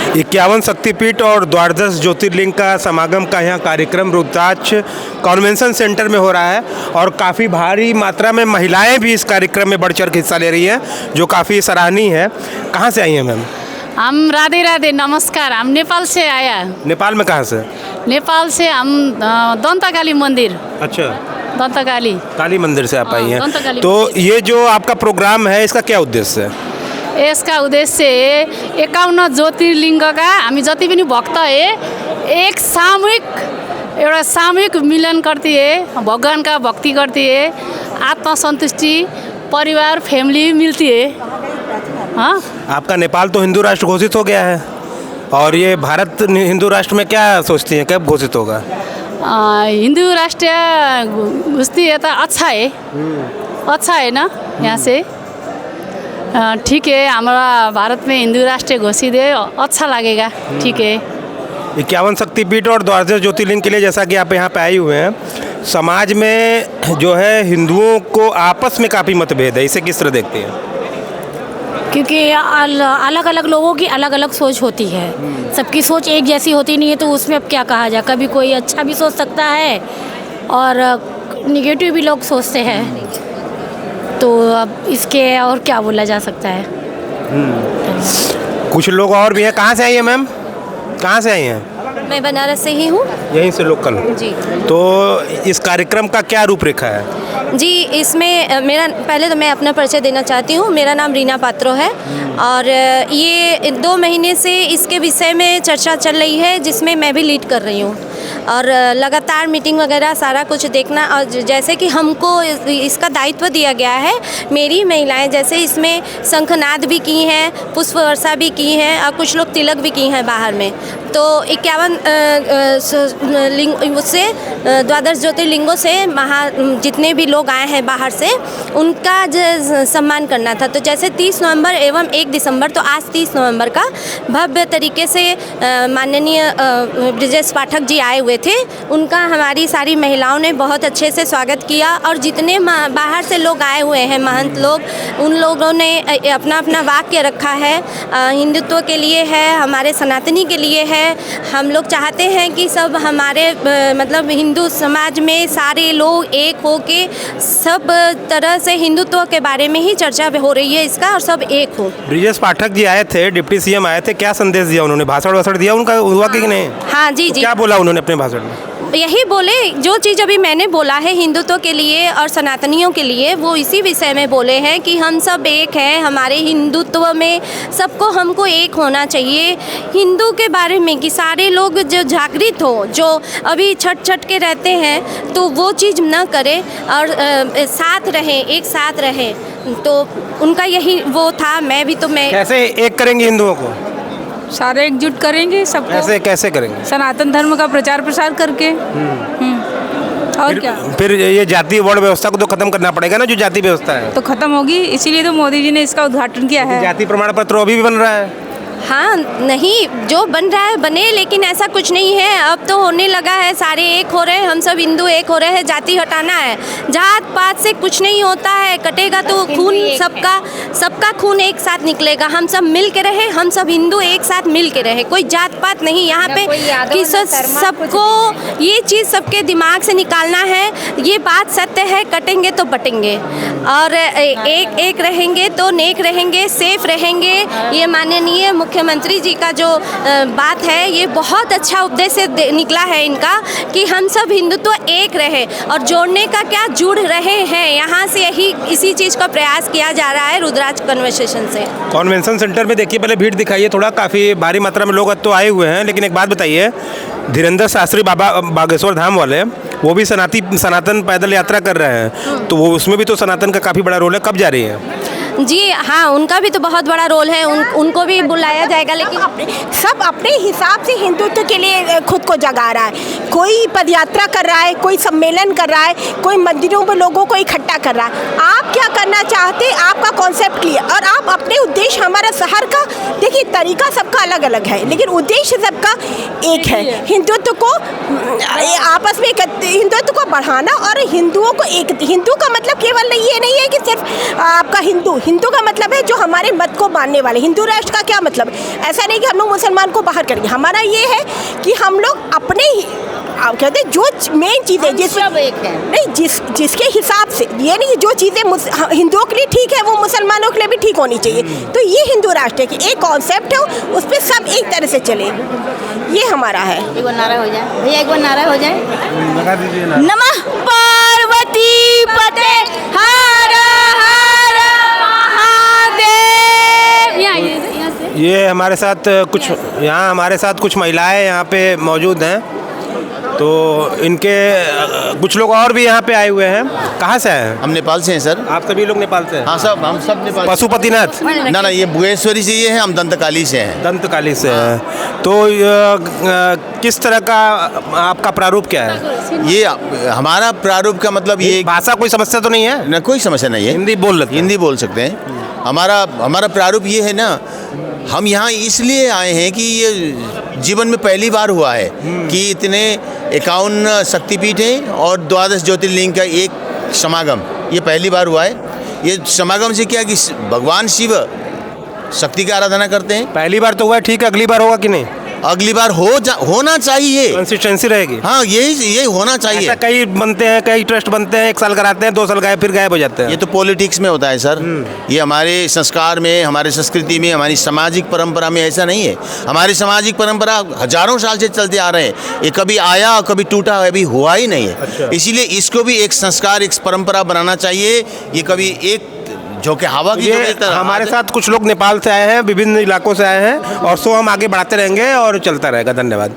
51 शक्तिपीठ और द्वादश ज्योतिर्लिंग का समागम का यहाँ कार्यक्रम रुद्राक्ष कन्वेंशन सेंटर में हो रहा है और काफ़ी भारी मात्रा में महिलाएं भी इस कार्यक्रम में बढ़ चढ़ के हिस्सा ले रही हैं, जो काफ़ी सराहनीय है। कहाँ से आई हैं मैम? हम राधे राधे नमस्कार, हम नेपाल से आया। नेपाल में कहाँ से? नेपाल से हम दंतकाली मंदिर। अच्छा, दंतकाली काली मंदिर से आप आई हैं। दंतकाली तो ये जो आपका प्रोग्राम है, इसका क्या उद्देश्य है? यसका उद्देश्य 51 ज्योतिर्लिङ्गका हामी जति पनि भक्त है एक एउटा सामूहिक मिलन करती है, भगवान का भक्ति करती है, आत्मा संतुष्टि, परिवार फैमिली मिलती है। हाँ, आपका नेपाल तो हिंदू राष्ट्र घोषित हो गया है और ये भारत हिंदू राष्ट्र में क्या सोचती हैं, कब घोषित होगा? हिंदू राष्ट्र घुसती है तो अच्छा है ना, यहाँ से ठीक है। हमारा भारत में हिंदू राष्ट्र घोषित है, अच्छा लगेगा, ठीक है। 51 शक्तिपीठ और द्वादश ज्योतिर्लिंग के लिए जैसा कि आप यहाँ पे आए हुए हैं, समाज में जो है हिंदुओं को आपस में काफ़ी मतभेद है, इसे किस तरह देखते हैं? क्योंकि अलग अलग लोगों की अलग अलग सोच होती है, सबकी सोच एक जैसी होती नहीं है, तो उसमें अब क्या कहा जाए। कभी कोई अच्छा भी सोच सकता है और निगेटिव भी लोग सोचते हैं, तो अब इसके और क्या बोला जा सकता है। कुछ लोग और भी हैं। कहाँ से आई हैं मैम? कहाँ से आई हैं? मैं बनारस से ही हूँ। यहीं से लोकल जी। तो इस कार्यक्रम का क्या रूपरेखा है? जी, इसमें मेरा पहले तो मैं अपना परिचय देना चाहती हूँ। मेरा नाम रीना पात्रो है और ये 2 महीने से इसके विषय में चर्चा चल रही है, जिसमें मैं भी लीड कर रही हूँ और लगातार मीटिंग वगैरह सारा कुछ देखना। और जैसे कि हमको इसका दायित्व दिया गया है, मेरी महिलाएं जैसे इसमें शंखनाद भी की हैं, पुष्प वर्षा भी की हैं और कुछ लोग तिलक भी की हैं बाहर में। तो 51 लिंग उससे द्वादश ज्योतिर्लिंगों से जितने भी लोग आए हैं बाहर से, उनका सम्मान करना था। तो जैसे 30 नवंबर एवं 1 दिसंबर, तो आज 30 नवंबर का भव्य तरीके से माननीय ब्रिजेश पाठक जी आए हुए थे, उनका हमारी सारी महिलाओं ने बहुत अच्छे से स्वागत किया। और जितने बाहर से लोग आए हुए हैं महंत लोग, उन लोगों ने अपना अपना वाक्य रखा है, हिंदुत्व के लिए है, हमारे सनातनी के लिए है। हम लोग चाहते हैं कि सब हमारे मतलब हिंदू समाज में सारे लोग एक हो के सब तरह से हिंदुत्व के बारे में ही चर्चा हो रही है इसका, और सब एक हो। ब्रिजेश पाठक जी आए थे, डिप्टी सीएम आए थे, क्या संदेश दिया उन्होंने? भाषण दिया उनका हुआ कि नहीं? हाँ जी जी। क्या बोला उन्होंने अपने भाषण में? यही बोले जो चीज़ अभी मैंने बोला है हिंदुत्व के लिए और सनातनियों के लिए, वो इसी विषय में बोले हैं कि हम सब एक हैं। हमारे हिंदुत्व में सबको हमको एक होना चाहिए हिंदू के बारे में, कि सारे लोग जो जागृत हो, जो अभी छट के रहते हैं, तो वो चीज़ न करें और साथ रहें, एक साथ रहें। तो उनका यही वो था। मैं कैसे एक करेंगे हिंदुओं को? सारे एकजुट करेंगे सबको। कैसे करेंगे? सनातन धर्म का प्रचार प्रसार करके। और क्या? फिर ये जाति वर्ण व्यवस्था को तो खत्म करना पड़ेगा ना, जो जाति व्यवस्था है तो खत्म होगी, इसीलिए तो मोदी जी ने इसका उद्घाटन किया है। जाति प्रमाण पत्र अभी भी बन रहा है। हाँ, नहीं, जो बन रहा है बने, लेकिन ऐसा कुछ नहीं है। अब तो होने लगा है, सारे एक हो रहे हैं, हम सब हिंदू एक हो रहे हैं। जाति हटाना है, जात पात से कुछ नहीं होता है। कटेगा तो खून सबका खून एक साथ निकलेगा। हम सब मिल के रहे, हम सब हिंदू एक साथ मिल के रहे, कोई जात पात नहीं यहाँ पे। कि सबको ये चीज़ सबके दिमाग से निकालना है। ये बात सत्य है, कटेंगे तो बटेंगे और एक रहेंगे तो नेक रहेंगे, सेफ रहेंगे। ये माननीय मुख्यमंत्री जी का जो बात है, ये बहुत अच्छा उपदेश निकला है इनका, कि हम सब हिंदुत्व एक रहे और जोड़ने का क्या जुड़ रहे हैं। यहाँ से इसी चीज़ का प्रयास किया जा रहा है रुद्राक्ष कन्वेंशन से। कन्वेंशन सेंटर में देखिए, पहले भीड़ दिखाइए थोड़ा, काफ़ी भारी मात्रा में लोग तो आए हुए हैं। लेकिन एक बात बताइए, धीरेन्द्र शास्त्री बाबा बागेश्वर धाम वाले, वो भी सनातन पैदल यात्रा कर रहे हैं, तो वो उसमें भी तो सनातन का काफ़ी बड़ा रोल है। कब जा रही है? जी हाँ, उनका भी तो बहुत बड़ा रोल है, उनको भी बुलाया जाएगा। लेकिन सब अपने हिसाब से हिंदुत्व के लिए खुद को जगा रहा है। कोई पदयात्रा कर रहा है, कोई सम्मेलन कर रहा है, कोई मंदिरों में लोगों को इकट्ठा कर रहा है। आप क्या करना चाहते हैं, आपका कॉन्सेप्ट क्लियर, और आप अपने उद्देश्य, हमारा शहर का देखिए तरीका सबका अलग अलग है, लेकिन उद्देश्य सबका एक है, हिंदुत्व को आपस में हिंदुत्व को बढ़ाना और हिंदुओं को एक। हिंदू का मतलब केवल ये नहीं है कि सिर्फ आपका हिंदू हिंदू का मतलब है जो हमारे मत को मानने वाले। हिंदू राष्ट्र का क्या मतलब? ऐसा नहीं कि हम लोग मुसलमान को बाहर करेंगे। हमारा ये है कि हम लोग अपने ही आप कहते हैं जो मेन चीज़ें जिसके हिसाब से, ये नहीं जो चीज़ें हिंदुओं के लिए ठीक है वो मुसलमानों के लिए भी ठीक होनी चाहिए। तो ये हिंदू राष्ट्र है कि एक कॉन्सेप्ट है, उस पर सब एक तरह से चले, ये हमारा है। एक बार नारा हो जाए भैया, एक बार नारा हो जाए। लगा दीजिए ना। नमः पार्वती पते हर हर महादेव। यहाँ से ये हमारे साथ कुछ महिलाएं यहाँ पे मौजूद हैं, तो इनके कुछ लोग और भी यहाँ पे आए हुए हैं। कहाँ से आए हैं? हम नेपाल से हैं सर। आप सभी लोग नेपाल से हैं? हाँ सब, हम सब नेपाल। पशुपतिनाथ ना ये भुवनेश्वरी से ये है, हम दंतकाली से हैं। दंतकाली से हैं। तो किस तरह का आपका प्रारूप क्या है? ये हमारा प्रारूप का मतलब ये भाषा कोई समस्या तो नहीं है? ना, कोई समस्या नहीं है। हिंदी बोल लेते हैं। हिंदी बोल सकते हैं। हमारा प्रारूप ये है ना, हम यहाँ इसलिए आए हैं कि ये जीवन में पहली बार हुआ है कि इतने 51 शक्तिपीठ हैं और 12 ज्योतिर्लिंग का एक समागम, ये पहली बार हुआ है। ये समागम से क्या कि भगवान शिव शक्ति की आराधना करते हैं। पहली बार तो हुआ है, ठीक है, अगली बार होगा कि नहीं? अगली बार होना चाहिए, कंसिस्टेंसी रहेगी। हाँ यही होना चाहिए। ऐसा कई बनते हैं, कई ट्रस्ट बनते हैं, 1 साल कराते हैं, 2 साल गए फिर गायब हो जाते हैं। ये तो पॉलिटिक्स में होता है सर। ये हमारे संस्कार में, हमारे संस्कृति में, हमारी सामाजिक परंपरा में ऐसा नहीं है। हमारी सामाजिक परंपरा हजारों साल से चलते आ रहे हैं। ये कभी आया और कभी टूटा, अभी हुआ ही नहीं है। अच्छा। इसीलिए इसको भी एक संस्कार, एक परंपरा बनाना चाहिए। ये कभी एक झोंके हवा की ये तरह हमारे साथ कुछ लोग नेपाल से आए हैं, विभिन्न इलाकों से आए हैं, और सो हम आगे बढ़ाते रहेंगे और चलता रहेगा। धन्यवाद।